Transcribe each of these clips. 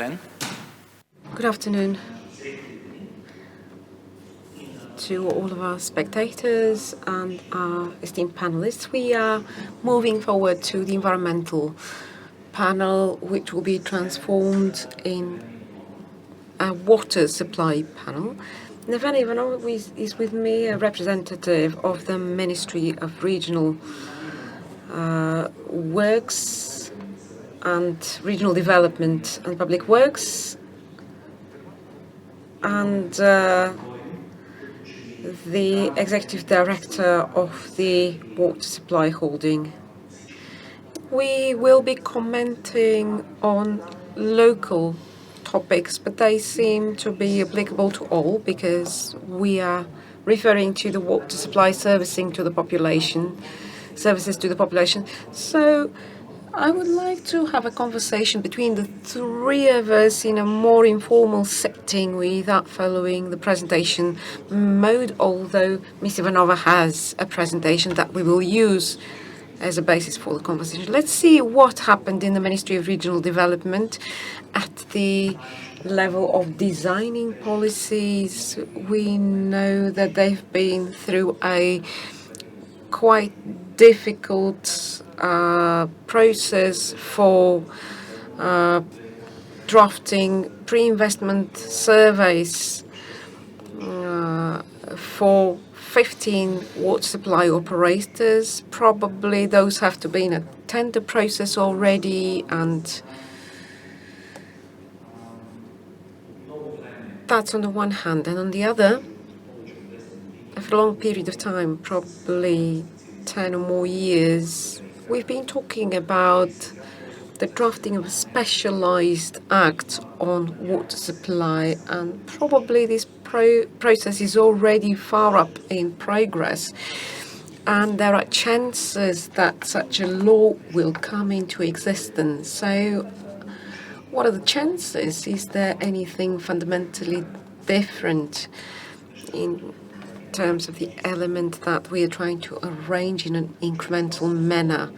den. Good afternoon to all of our spectators and our esteemed panelists. We are moving forward to the environmental panel, which will be transformed in a water supply panel. Nevena Ivanova is with me, a representative of the Ministry of Regional Works and Regional Development and Public Works, and the Executive Director of the Water Supply Holding. We will be commenting on local topics, but they seem to be applicable to all because we are referring to the water supply services to the population. So I would like to have a conversation between the three of us in a more informal setting without following the presentation mode, although Ms. Ivanova has a presentation that we will use as a basis for the conversation. Let's see what happened in the Ministry of Regional Development at the level of designing policies. We know that they've been through a quite difficult process for drafting pre-investment surveys for 15 water supply operators. Probably those have to be in a tender process already, and that's on the one hand. And on the other, for a long period of time, probably 10 or more years, we've been talking about the drafting of a specialized act on water supply, and probably this process is already far up in progress, and there are chances that such a law will come into existence. So what are the chances? Is there anything fundamentally different in terms of the element that we are trying to arrange in an incremental manner?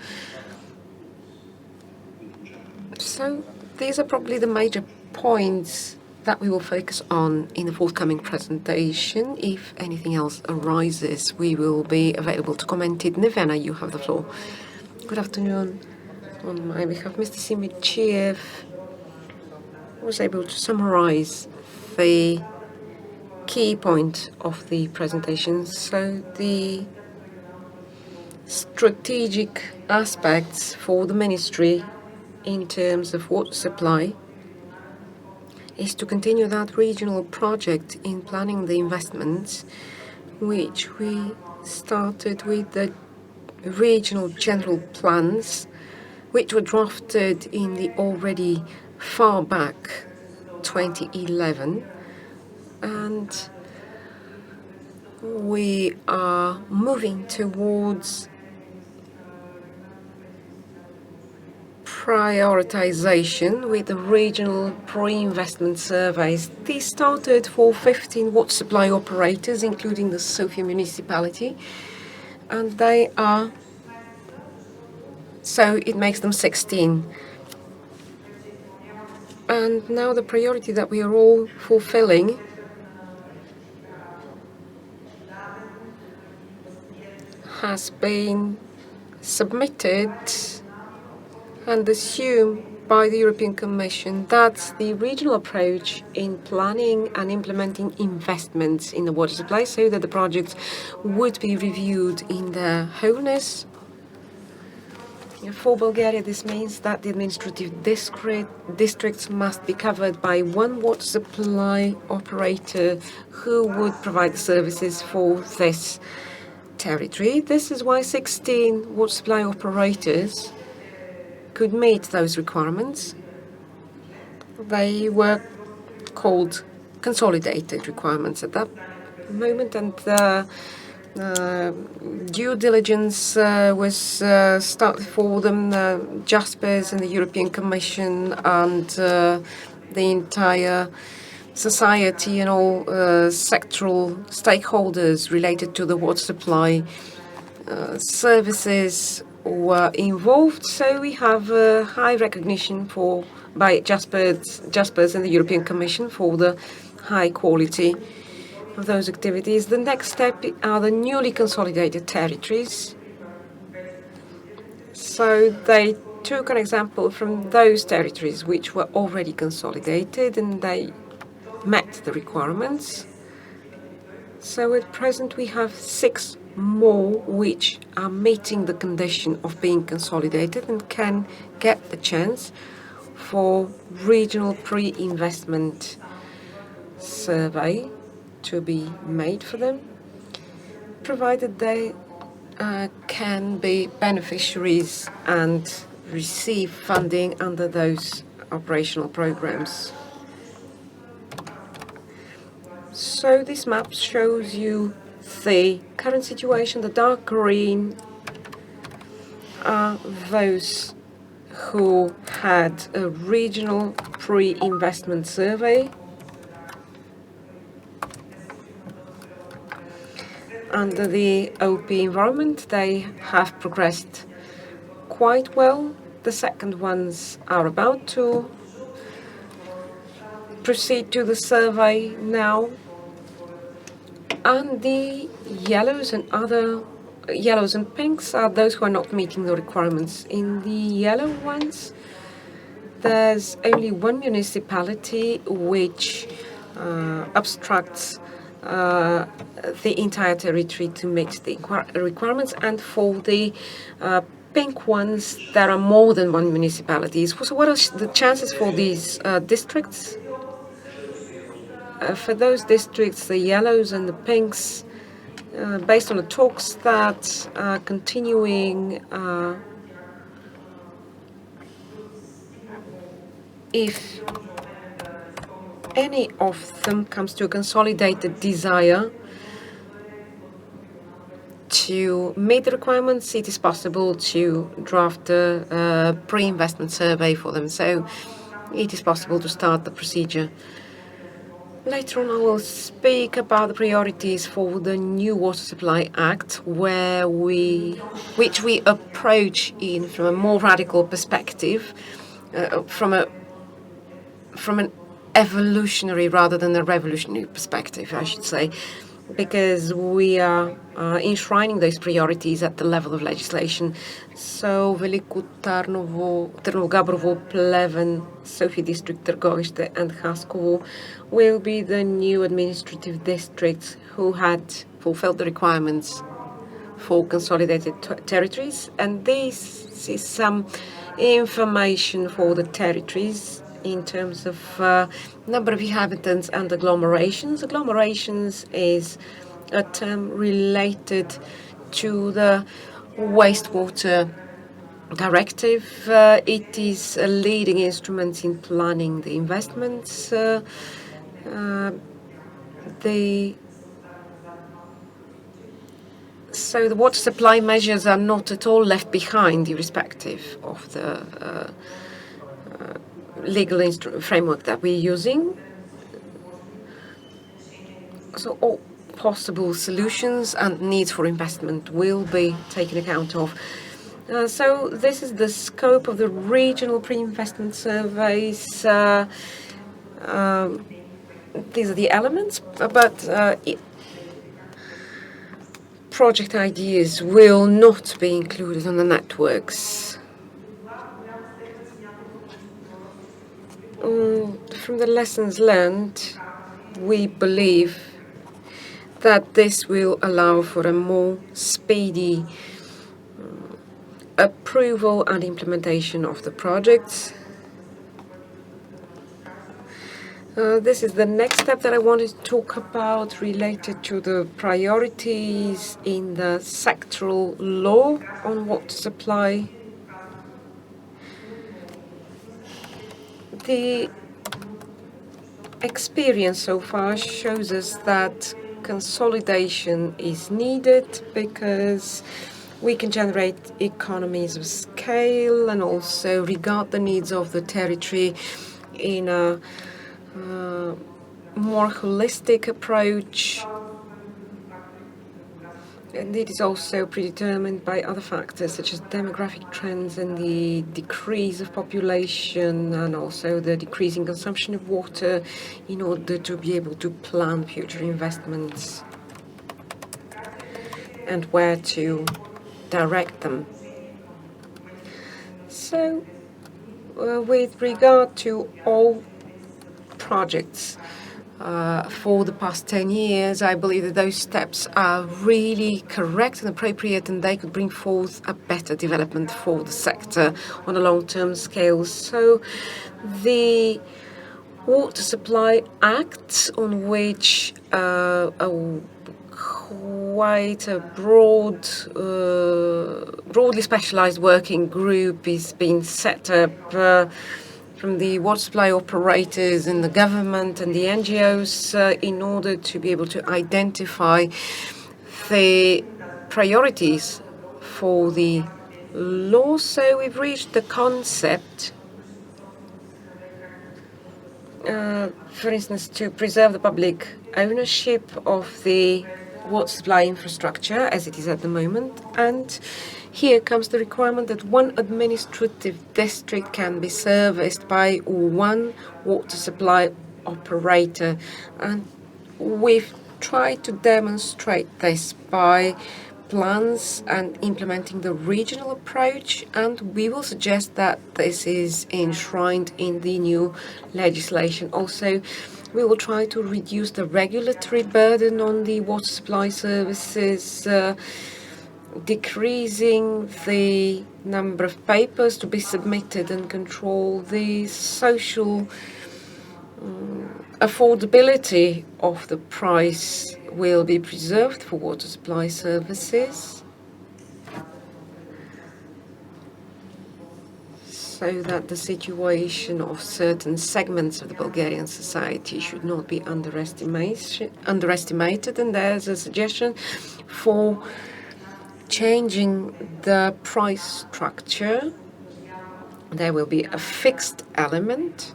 So these are probably the major points that we will focus on in the forthcoming presentation. If anything else arises, we will be available to comment it. Nevena, you have the floor. Good afternoon. On my behalf, Mr. Simichiev was able to summarize the key point of the presentation. So the strategic aspects for the ministry in terms of water supply is to continue that regional project in planning the investments, which we started with the regional general plans, which were drafted in the already far back 2011. And we are moving towards prioritization with the regional pre-investment surveys. These started for 15 water supply operators, including the Sofia municipality, and they are, so it makes them 16. And now the priority that we are all fulfilling has been submitted and assumed by the European Commission. That's the regional approach in planning and implementing investments in the water supply, so that the projects would be reviewed in their wholeness. For Bulgaria, this means that the administrative districts must be covered by one water supply operator who would provide the services for this territory. This is why 16 water supply operators could meet those requirements. They were called consolidated requirements at that moment, and due diligence was started for them. Jaspers and the European Commission and the entire society and all sectoral stakeholders related to the water supply services were involved. So we have high recognition for by Jaspers and the European Commission for the high quality of those activities. The next step are the newly consolidated territories. So they took an example from those territories which were already consolidated and they met the requirements. So at present we have 6 more which are meeting the condition of being consolidated and can get the chance for regional pre-investment survey to be made for them, provided they can be beneficiaries and receive funding under those operational programs. So this map shows you the current situation. The dark green are those who had a regional pre-investment survey. Under the OP environment, they have progressed quite well. The second ones are about to proceed to the survey now. And the yellows and pinks are those who are not meeting the requirements. In the yellow ones, there's only one municipality which obstructs the entire territory to meet the requirements, and for the pink ones, there are more than one municipality. So what are the chances for these districts? For those districts, the yellows and the pinks, based on the talks that are continuing, if any of them comes to a consolidated desire to meet the requirements, it is possible to draft a pre-investment survey for them. So it is possible to start the procedure. Later on, I will speak about the priorities for the new Water Supply Act, which we approach from a more radical perspective, from an evolutionary rather than a revolutionary perspective, I should say, because we are enshrining those priorities at the level of legislation. So Veliko Tarnovo, Gabrovo, Pleven, Sofia District, Trgovište and Haskovo will be the new administrative districts who had fulfilled the requirements for consolidated territories. And this is some information for the territories in terms of number of inhabitants and agglomerations. Agglomerations is a term related to the wastewater directive. It is a leading instrument in planning the investments. So the water supply measures are not at all left behind, irrespective of the legal framework that we're using. So all possible solutions and needs for investment will be taken account of. So this is the scope of the regional pre-investment surveys. These are the elements, but project ideas will not be included on the networks. From the lessons learned, we believe that this will allow for a more speedy approval and implementation of the projects. This is the next step that I wanted to talk about, related to the priorities in the sectoral law on water supply. The experience so far shows us that consolidation is needed because we can generate economies of scale and also regard the needs of the territory in a more holistic approach. And it is also predetermined by other factors such as demographic trends and the decrease of population and also the decrease in consumption of water in order to be able to plan future investments and where to direct them. So, with regard to all projects for the past 10 years, I believe that those steps are really correct and appropriate, and they could bring forth a better development for the sector on a long-term scale. So the Water Supply Act, on which quite a broadly specialized working group is being set up from the water supply operators and the government and the NGOs in order to be able to identify the priorities for the law. So we've reached the concept, for instance, to preserve the public ownership of the water supply infrastructure as it is at the moment. And here comes the requirement that one administrative district can be serviced by one water supply operator. And we've tried to demonstrate this by plans and implementing the regional approach, and we will suggest that this is enshrined in the new legislation. Also, we will try to reduce the regulatory burden on the water supply services, decreasing the number of papers to be submitted and control the social affordability of the price will be preserved for water supply services, so that the situation of certain segments of the Bulgarian society should not be underestimated. And there's a suggestion for changing the price structure. There will be a fixed element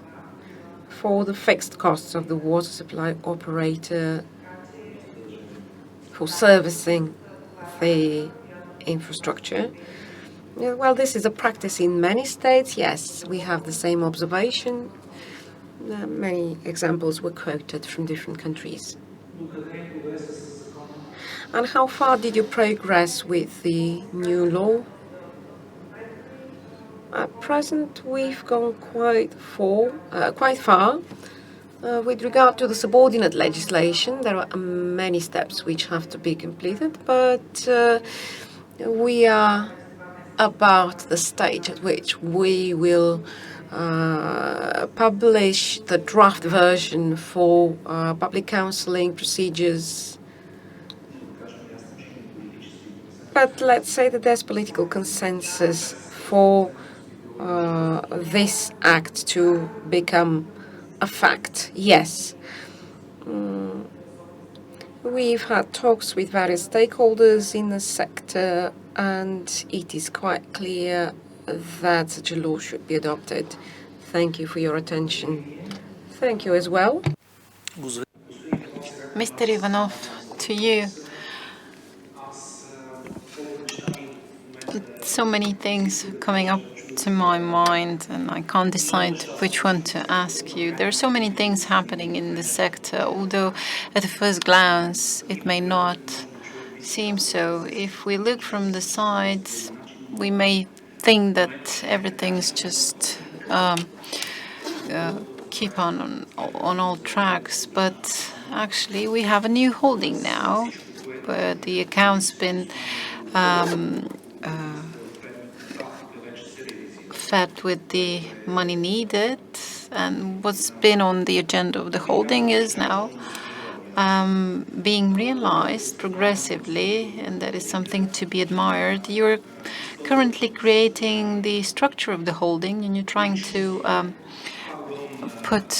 for the fixed costs of the water supply operator for servicing the infrastructure. Well, this is a practice in many states. Yes, we have the same observation. Many examples were quoted from different countries. And how far did you progress with the new law? At present, we've gone quite far. With regard to the subordinate legislation, there are many steps which have to be completed, but we are about the stage at which we will publish the draft version for public counseling procedures. But let's say that there's political consensus for this act to become a fact. Yes. We've had talks with various stakeholders in the sector, and it is quite clear that such a law should be adopted. Thank you for your attention. Thank you as well. Mr. Ivanov, to you. So many things coming up to my mind, and I can't decide which one to ask you. There are so many things happening in the sector, although at the first glance it may not seem so. If we look from the sides, we may think that everything's just keep on all tracks, but actually we have a new holding now, where the account's been fed with the money needed, and what's been on the agenda of the holding is now being realized progressively, and that is something to be admired. You're currently creating the structure of the holding, and you're trying to put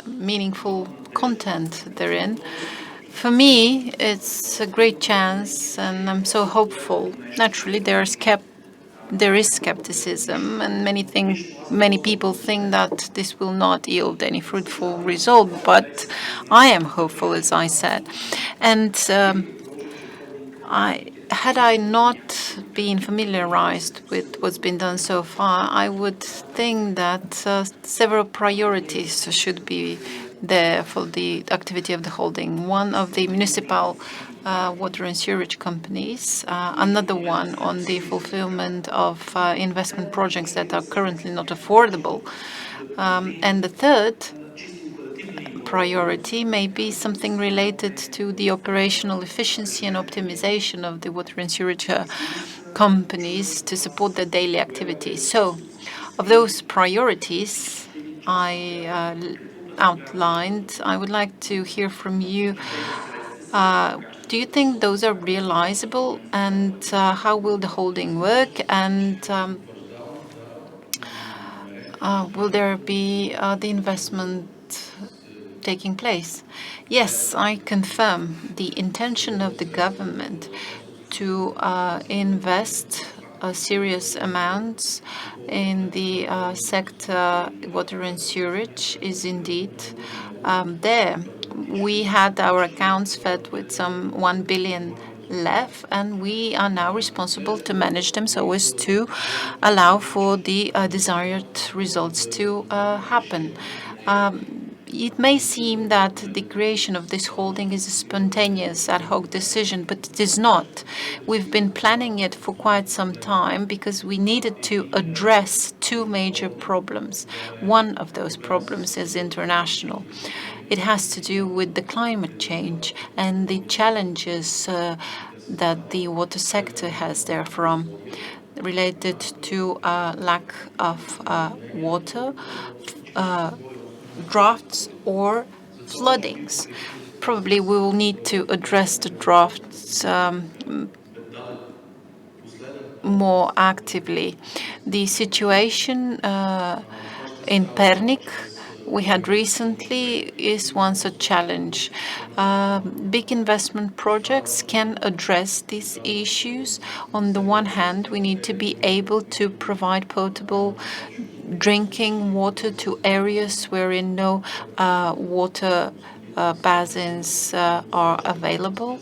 meaningful content therein. For me, it's a great chance, and I'm so hopeful. Naturally, there is skepticism, and many people think that this will not yield any fruitful result. But I am hopeful, as I said, and Had I not been familiarized with what's been done so far, I would think that several priorities should be there for the activity of the holding. One of the municipal water and sewage companies, another one on the fulfillment of investment projects that are currently not affordable, and the third priority may be something related to the operational efficiency and optimization of the water and sewage companies to support their daily activities. So, of those priorities I outlined, I would like to hear from you. Do you think those are realizable, and how will the holding work? And will there be the investment taking place? Yes, I confirm the intention of the government to invest serious amounts in the sector water and sewage is indeed there. We had our accounts fed with some 1 billion left, and we are now responsible to manage them so as to allow for the desired results to happen. It may seem that the creation of this holding is a spontaneous ad hoc decision, but it is not. We've been planning it for quite some time because we needed to address two major problems. One of those problems is international. It has to do with the climate change and the challenges that the water sector has therefrom related to lack of water, droughts or floodings. Probably we will need to address the droughts more actively. The situation in Pernik we had recently is once a challenge. Big investment projects can address these issues. On the one hand, we need to be able to provide potable drinking water to areas wherein no water basins are available.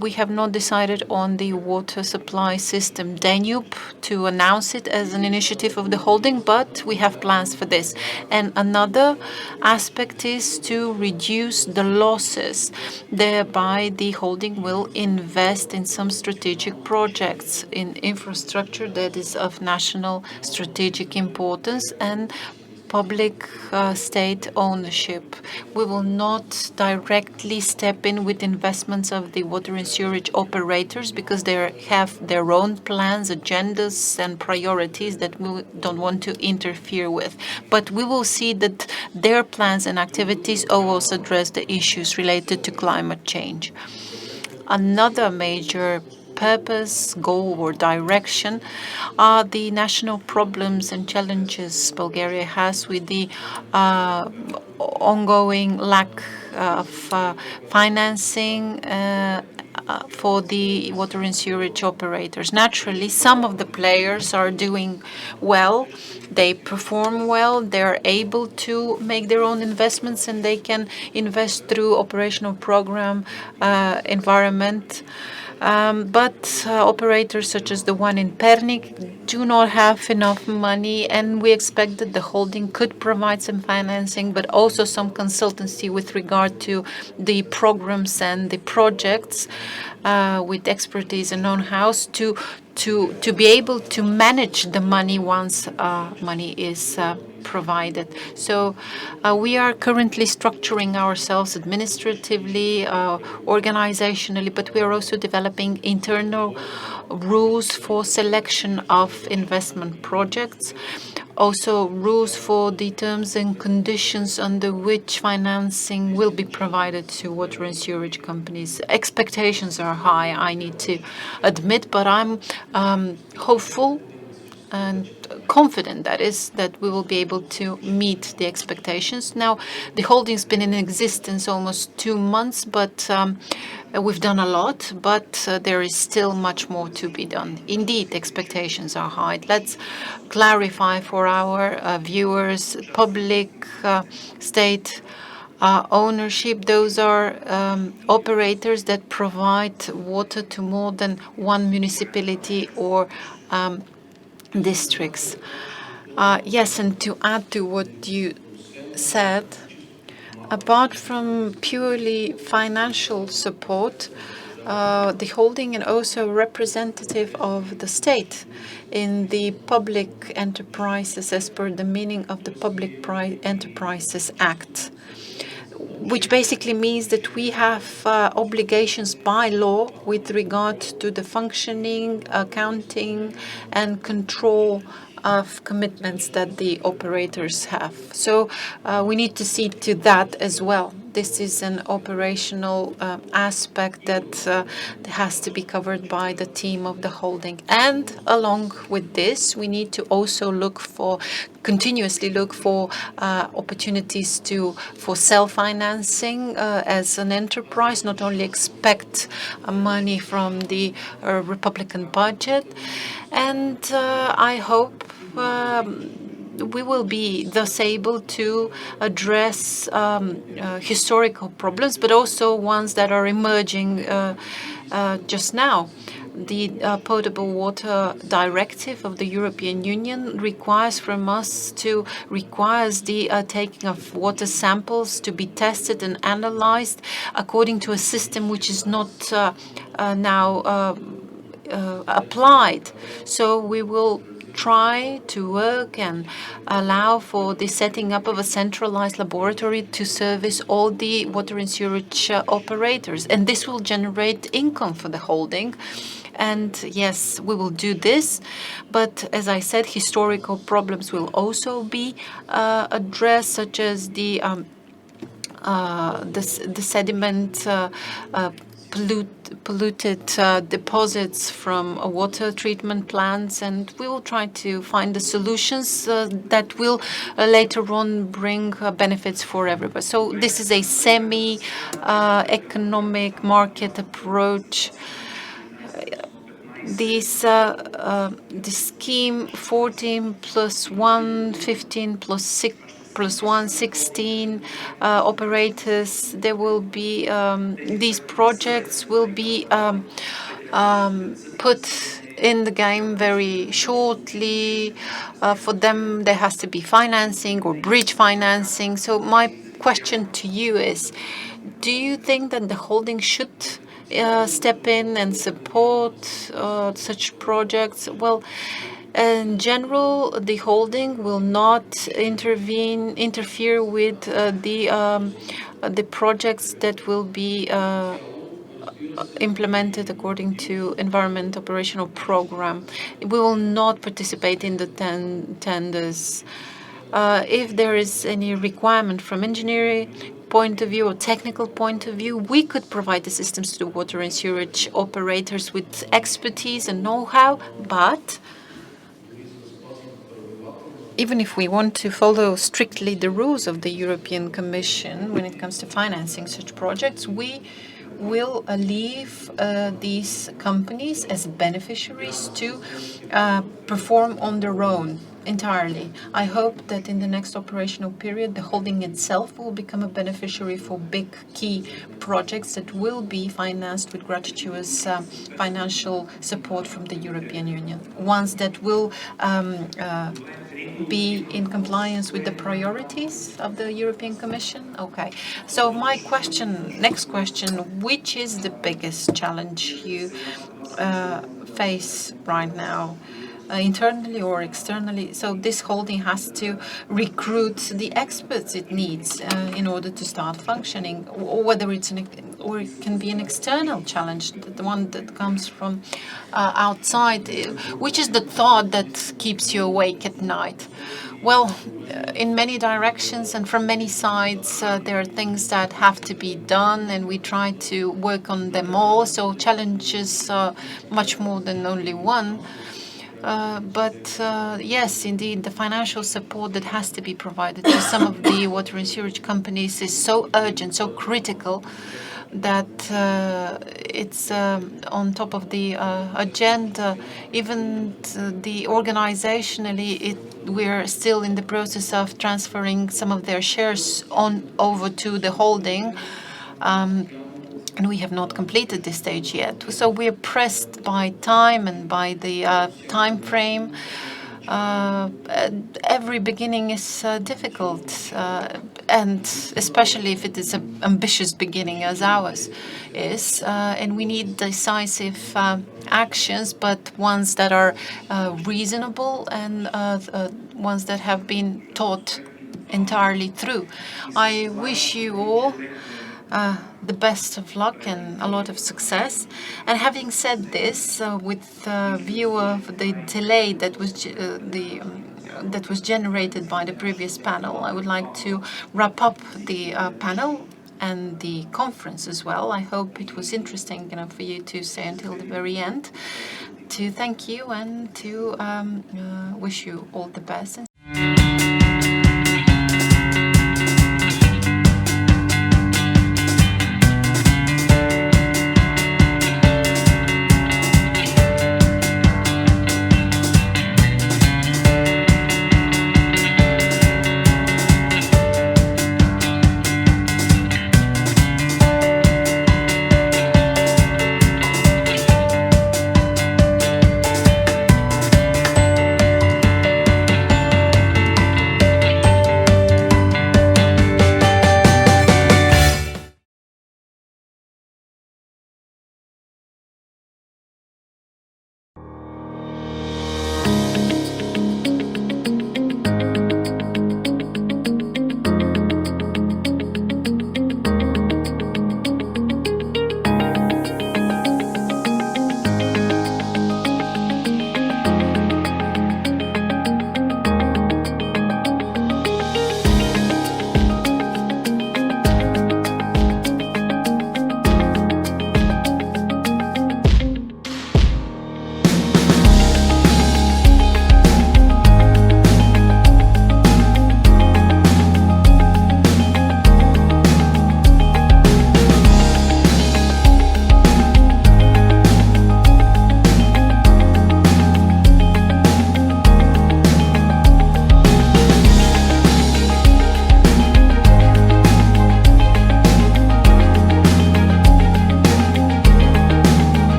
We have not decided on the water supply system Danube to announce it as an initiative of the holding, but we have plans for this. And another aspect is to reduce the losses. Thereby, the holding will invest in some strategic projects in infrastructure that is of national strategic importance and public state ownership. We will not directly step in with investments of the water and sewage operators because they have their own plans, agendas, and priorities that we don't want to interfere with. But we will see that their plans and activities always address the issues related to climate change. Another major purpose, goal, or direction are the national problems and challenges Bulgaria has with the ongoing lack of financing for the water and sewage operators. Naturally, some of the players are doing well. They perform well. They're able to make their own investments, and they can invest through operational program environment. But operators such as the one in Pernik do not have enough money, and we expect that the holding could provide some financing, but also some consultancy with regard to the programs and the projects with expertise and know-how to be able to manage the money once money is provided. So we are currently structuring ourselves administratively, organizationally, but we are also developing internal rules for selection of investment projects. Also, rules for the terms and conditions under which financing will be provided to water and sewage companies. Expectations are high, I need to admit, but I'm hopeful and confident, that is, that we will be able to meet the expectations. Now, the holding's been in existence almost 2 months, but we've done a lot, but there is still much more to be done. Indeed, expectations are high. Let's clarify for our viewers, public state ownership. Those are operators that provide water to more than one municipality or districts. Yes, and to add to what you said, apart from purely financial support, the holding and also representative of the state in the public enterprises as per the meaning of the Public Enterprises Act, which basically means that we have obligations by law with regard to the functioning, accounting, and control of commitments that the operators have. So we need to see to that as well. This is an operational aspect that has to be covered by the team of the holding. And along with this, we need to also continuously look for opportunities for self-financing as an enterprise, not only expect money from the Republican budget. And I hope we will be thus able to address historical problems, but also ones that are emerging just now. The Potable Water Directive of the European Union requires the taking of water samples to be tested and analyzed according to a system which is not now applied. So we will try to work and allow for the setting up of a centralized laboratory to service all the water and sewerage operators. And this will generate income for the holding. And yes, we will do this. But as I said, historical problems will also be addressed, such as the sediment polluted deposits from water treatment plants, and we will try to find the solutions that will later on bring benefits for everybody. So this is a semi-economic market approach. The scheme 14 plus 1, 15 plus 6 plus 1, 16 operators. There will be these projects will be put in the game very shortly. For them, there has to be financing or bridge financing. So my question to you is, do you think that the holding should step in and support such projects? Well, in general, the holding will not interfere with the projects that will be implemented according to Environment Operational Program. We will not participate in the tenders. If there is any requirement from engineering point of view or technical point of view, we could provide the systems to the water and sewerage operators with expertise and know-how, but even if we want to follow strictly the rules of the European Commission when it comes to financing such projects, we will leave these companies as beneficiaries to perform on their own entirely. I hope that in the next operational period, the holding itself will become a beneficiary for big key projects that will be financed with gratuitous financial support from the European Union. Ones that will be in compliance with the priorities of the European Commission? Okay. So my next question, which is the biggest challenge you face right now? Internally or externally. So this holding has to recruit the experts it needs in order to start functioning, or whether it can be an external challenge, the one that comes from outside. Which is the thought that keeps you awake at night? Well, in many directions and from many sides, there are things that have to be done, and we try to work on them all. So challenges much more than only one. But yes, indeed, the financial support that has to be provided to some of the water and sewage companies is so urgent, so critical, that it's on top of the agenda. Even the organizationally, we're still in the process of transferring some of their shares on over to the holding. And we have not completed this stage yet. So we're pressed by time and by the time frame. Every beginning is difficult, and especially if it is an ambitious beginning as ours is. And we need decisive actions, but ones that are reasonable and ones that have been thought entirely through. I wish you all the best of luck and a lot of success. And having said this, with view of the delay that was generated by the previous panel, I would like to wrap up the panel and the conference as well. I hope it was interesting enough for you to stay until the very end. To thank you and to wish you all the best.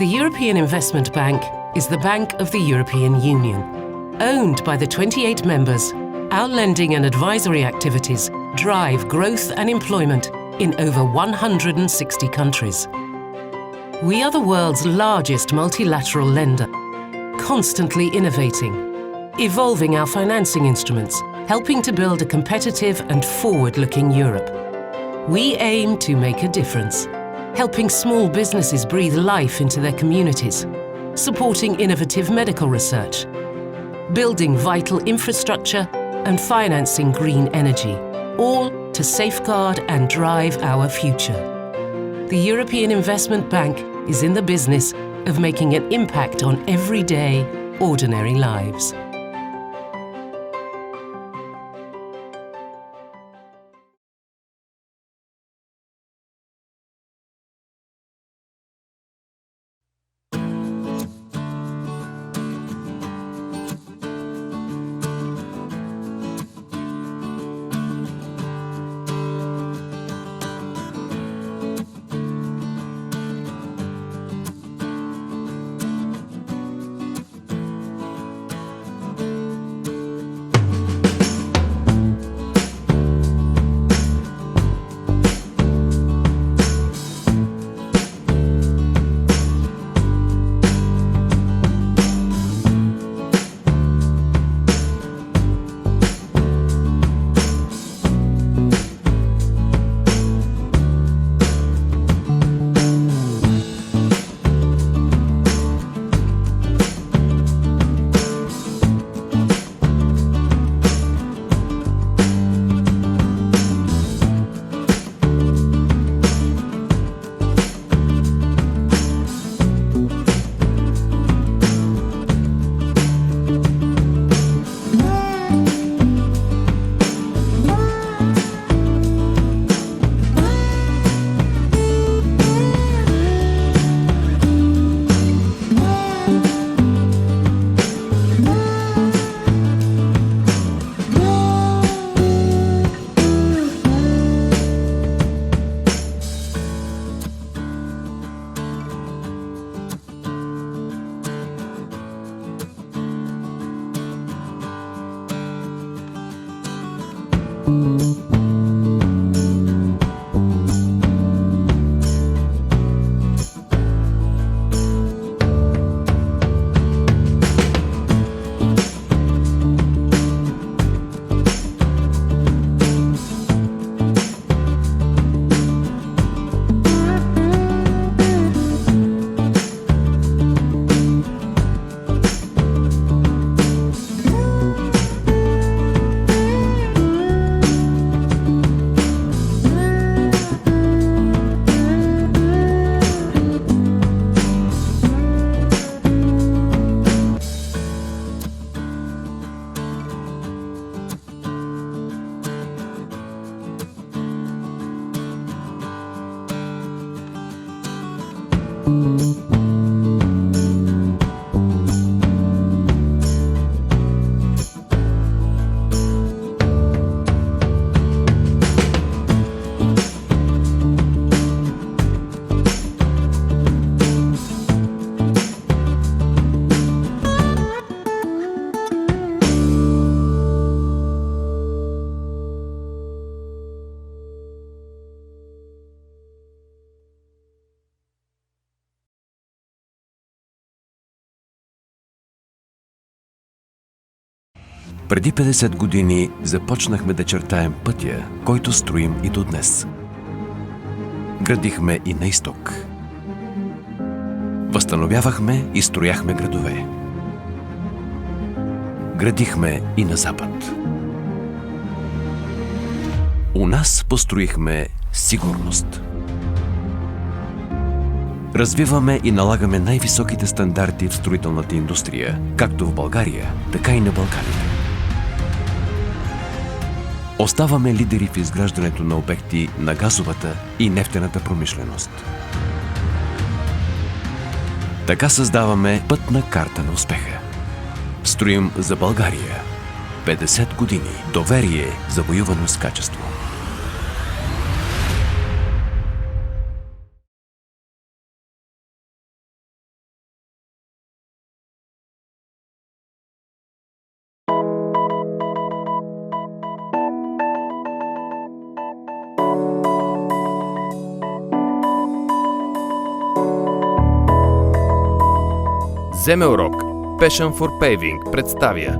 The European Investment Bank is the Bank of the European Union. Owned by the 28 members, our lending and advisory activities drive growth and employment in over 160 countries. We are the world's largest multilateral lender, constantly innovating, evolving our financing instruments, helping to build a competitive and forward-looking Europe. We aim to make a difference, helping small businesses breathe life into their communities, supporting innovative medical research, building vital infrastructure, and financing green energy, all to safeguard and drive our future. The European Investment Bank is in the business of making an impact on everyday, ordinary lives. Преди 50 години започнахме да чертаем пътя, който строим и до днес. Градихме и на изток. Възстановявахме и строяхме градове. Градихме и на запад. У нас построихме сигурност. Развиваме и налагаме най-високите стандарти в строителната индустрия, както в България, така и на Балканите. Оставаме лидери в изграждането на обекти на газовата и нефтената промишленост. Така създаваме пътна карта на успеха. Строим за България. 50 години. Доверие, завоювано с качество. Земелрок Passion for Paving представя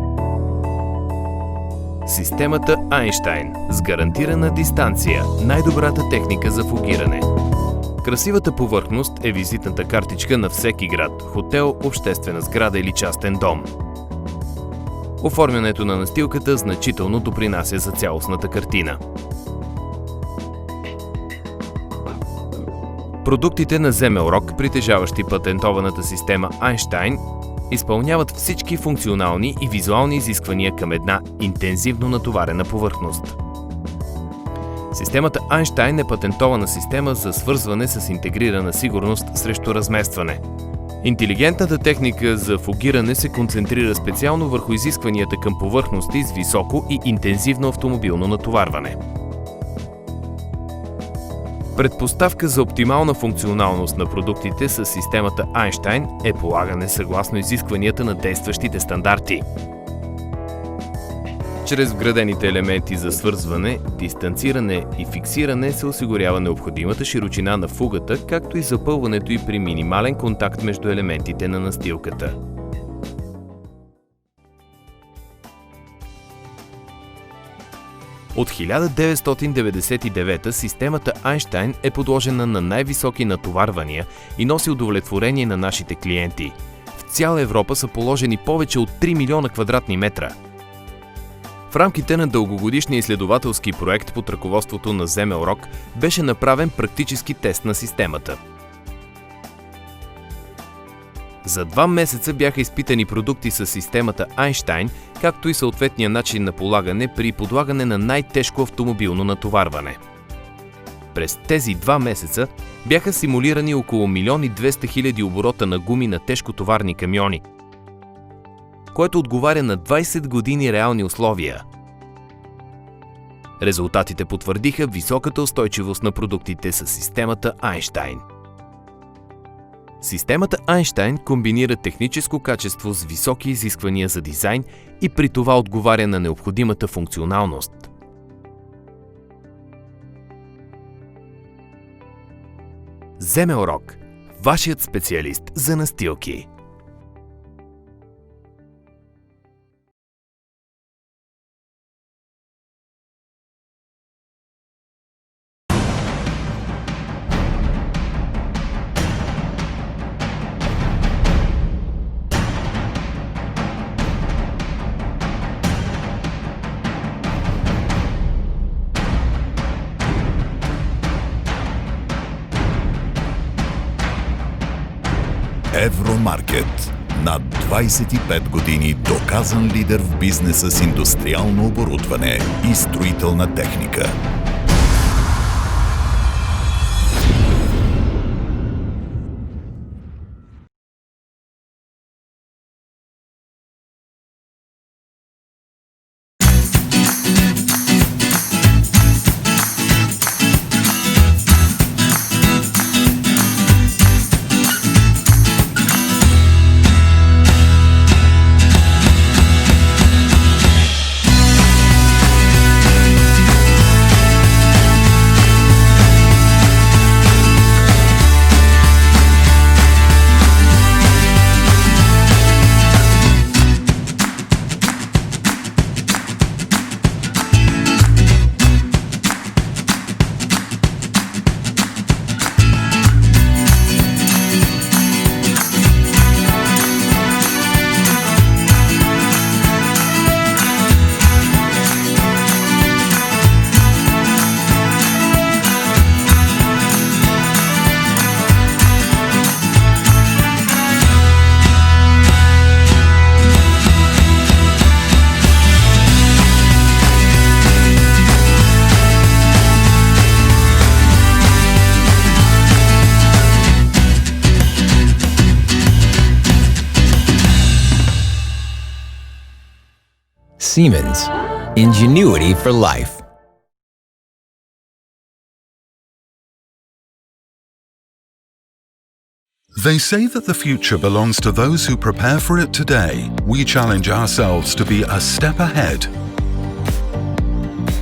системата Einstein с гарантирана дистанция, най-добрата техника за фугиране. Красивата повърхност е визитната картичка на всеки град, хотел, обществена сграда или частен дом. Оформянето на настилката значително допринася за цялостната картина. Продуктите на Земелрок, притежаващи патентованата система Einstein, изпълняват всички функционални и визуални изисквания към една интензивно натоварена повърхност. Системата Einstein е патентована система за свързване с интегрирана сигурност срещу разместване. Интелигентната техника за фугиране се концентрира специално върху изискванията към повърхности с високо и интензивно автомобилно натоварване. Предпоставка за оптимална функционалност на продуктите с системата Einstein е полагане съгласно изискванията на действащите стандарти. Чрез вградените елементи за свързване, дистанциране и фиксиране се осигурява необходимата широчина на фугата, както и запълването й при минимален контакт между елементите на настилката. От 1999 системата Einstein е подложена на най-високи натоварвания и носи удовлетворение на нашите клиенти. В цяла Европа са положени повече от 3 милиона квадратни метра. В рамките на дългогодишния изследователски проект под ръководството на Земелрок беше направен практически тест на системата. За 2 месеца бяха изпитани продукти с системата Einstein, както и съответния начин на полагане при подлагане на най-тежко автомобилно натоварване. През тези 2 месеца бяха симулирани около 1 200 000 оборота на гуми на тежкотоварни камиони, което отговаря на 20 години реални условия. Резултатите потвърдиха високата устойчивост на продуктите с системата Einstein. Системата Einstein комбинира техническо качество с високи изисквания за дизайн и при това отговаря на необходимата функционалност. Земелрок – вашият специалист за настилки. Евромаркет. Над 25 години доказан лидер в бизнеса с индустриално оборудване и строителна техника. Siemens. Ingenuity for life. They say that the future belongs to those who prepare for it today. We challenge ourselves to be a step ahead.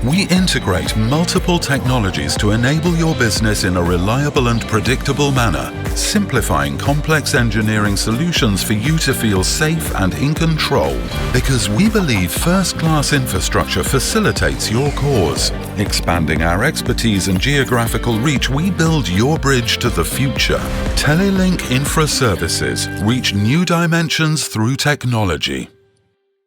We integrate multiple technologies to enable your business in a reliable and predictable manner, simplifying complex engineering solutions for you to feel safe and in control. Because we believe first-class infrastructure facilitates your cause. Expanding our expertise and geographical reach, we build your bridge to the future. Telelink Infra Services reach new dimensions through technology.